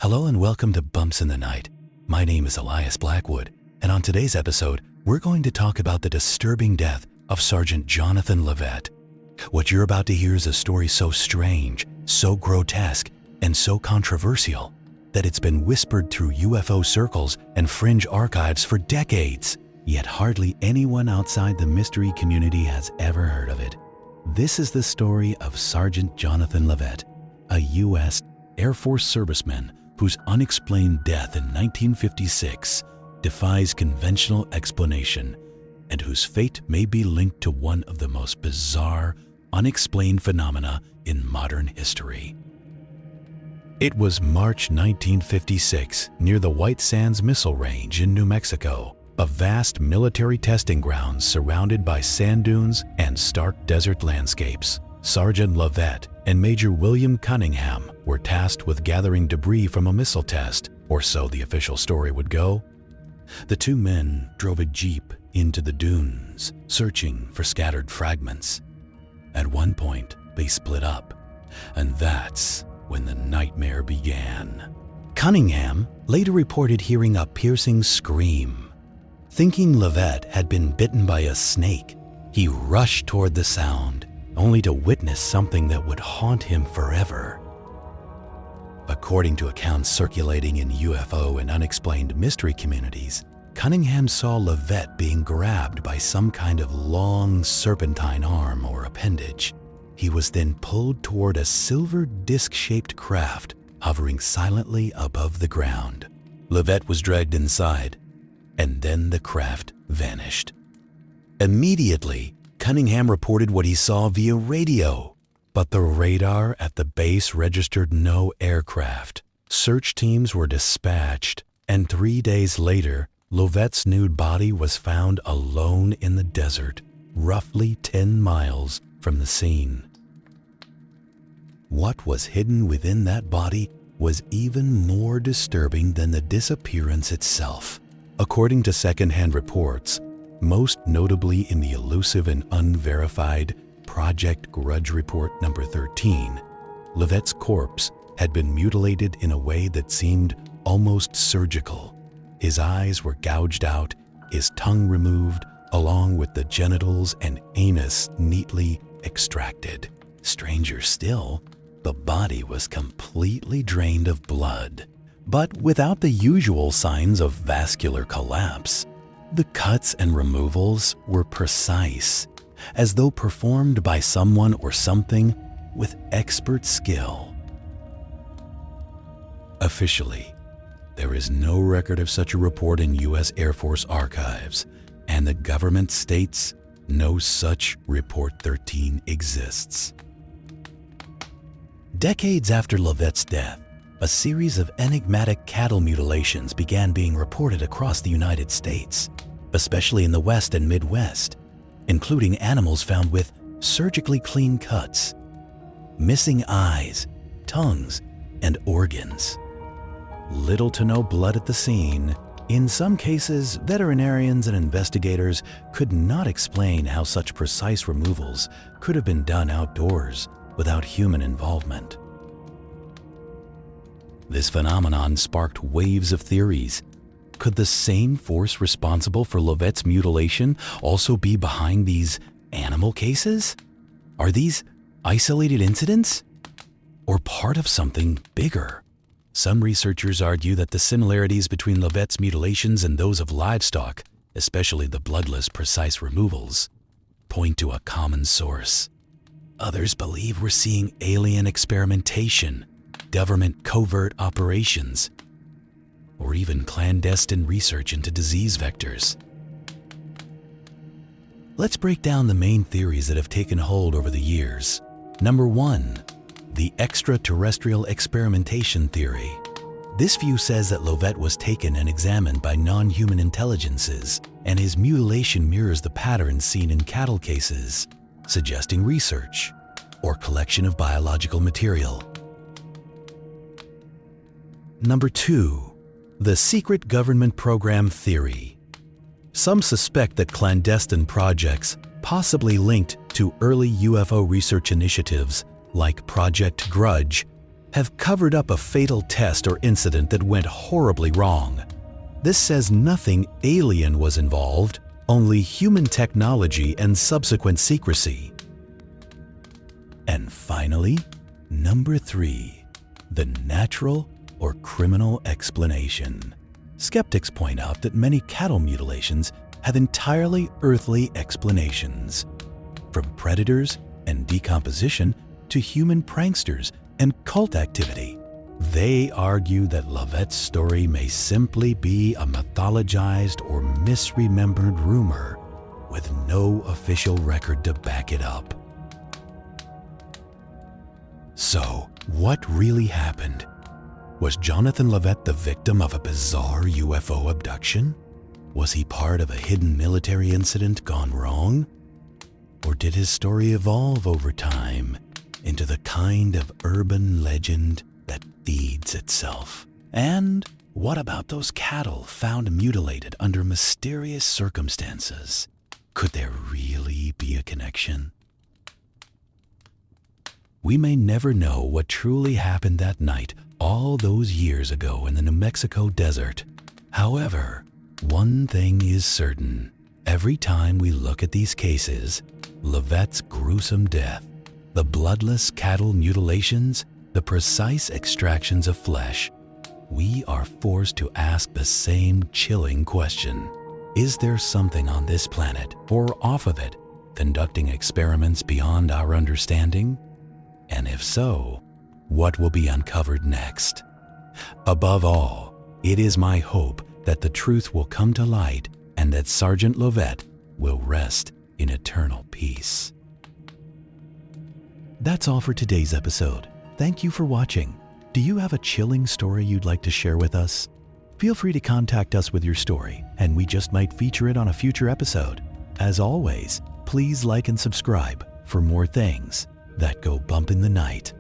Hello and welcome to Bumps in the Night. My name is Elias Blackwood, and on today's episode, we're going to talk about the disturbing death of Sergeant Jonathan Lovette. What you're about to hear is a story so strange, so grotesque, and so controversial that it's been whispered through UFO circles and fringe archives for decades, yet hardly anyone outside the mystery community has ever heard of it. This is the story of Sergeant Jonathan Lovette, a U.S. Air Force serviceman whose unexplained death in 1956 defies conventional explanation and whose fate may be linked to one of the most bizarre, unexplained phenomena in modern history. It was March 1956 near the White Sands Missile Range in New Mexico, a vast military testing ground surrounded by sand dunes and stark desert landscapes. Sergeant Lovette and Major William Cunningham were tasked with gathering debris from a missile test, or so the official story would go. The two men drove a jeep into the dunes, searching for scattered fragments. At one point, they split up, and that's when the nightmare began. Cunningham later reported hearing a piercing scream. Thinking Lovette had been bitten by a snake, he rushed toward the sound, only to witness something that would haunt him forever. According to accounts circulating in UFO and unexplained mystery communities, Cunningham saw Lovette being grabbed by some kind of long serpentine arm or appendage. He was then pulled toward a silver disc-shaped craft hovering silently above the ground. Lovette was dragged inside, and then the craft vanished. Immediately, Cunningham reported what he saw via radio, but the radar at the base registered no aircraft. Search teams were dispatched, and 3 days later, Lovette's nude body was found alone in the desert, roughly 10 miles from the scene. What was hidden within that body was even more disturbing than the disappearance itself. According to secondhand reports, most notably in the elusive and unverified Project Grudge Report number 13, Lovette's corpse had been mutilated in a way that seemed almost surgical. His eyes were gouged out, his tongue removed, along with the genitals and anus neatly extracted. Stranger still, the body was completely drained of blood, but without the usual signs of vascular collapse. The cuts and removals were precise, as though performed by someone or something with expert skill. Officially, there is no record of such a report in U.S. Air Force archives, and the government states no such Report 13 exists. Decades after Lovette's death, a series of enigmatic cattle mutilations began being reported across the United States, especially in the West and Midwest, including animals found with surgically clean cuts, missing eyes, tongues, and organs. Little to no blood at the scene. In some cases, veterinarians and investigators could not explain how such precise removals could have been done outdoors without human involvement. This phenomenon sparked waves of theories. Could the same force responsible for Lovette's mutilation also be behind these animal cases? Are these isolated incidents, or part of something bigger? Some researchers argue that the similarities between Lovette's mutilations and those of livestock, especially the bloodless, precise removals, point to a common source. Others believe we're seeing alien experimentation, government covert operations, or even clandestine research into disease vectors. Let's break down the main theories that have taken hold over the years. Number 1, the extraterrestrial experimentation theory. This view says that Lovette was taken and examined by non-human intelligences, and his mutilation mirrors the patterns seen in cattle cases, suggesting research or collection of biological material. Number 2, the secret government program theory. Some suspect that clandestine projects, possibly linked to early UFO research initiatives like Project Grudge, have covered up a fatal test or incident that went horribly wrong. This says nothing alien was involved, only human technology and subsequent secrecy. And finally, number 3, the natural or criminal explanation. Skeptics point out that many cattle mutilations have entirely earthly explanations, from predators and decomposition to human pranksters and cult activity. They argue that Lovette's story may simply be a mythologized or misremembered rumor with no official record to back it up. So, what really happened? Was Jonathan Lovette the victim of a bizarre UFO abduction? Was he part of a hidden military incident gone wrong? Or did his story evolve over time into the kind of urban legend that feeds itself? And what about those cattle found mutilated under mysterious circumstances? Could there really be a connection? We may never know what truly happened that night all those years ago in the New Mexico desert. However, one thing is certain. Every time we look at these cases, Lovette's gruesome death, the bloodless cattle mutilations, the precise extractions of flesh, we are forced to ask the same chilling question. Is there something on this planet or off of it conducting experiments beyond our understanding? And if so, what will be uncovered next? Above all, it is my hope that the truth will come to light and that Sergeant Lovette will rest in eternal peace. That's all for today's episode. Thank you for watching. Do you have a chilling story you'd like to share with us? Feel free to contact us with your story, and we just might feature it on a future episode. As always, please like and subscribe for more things that go bump in the night.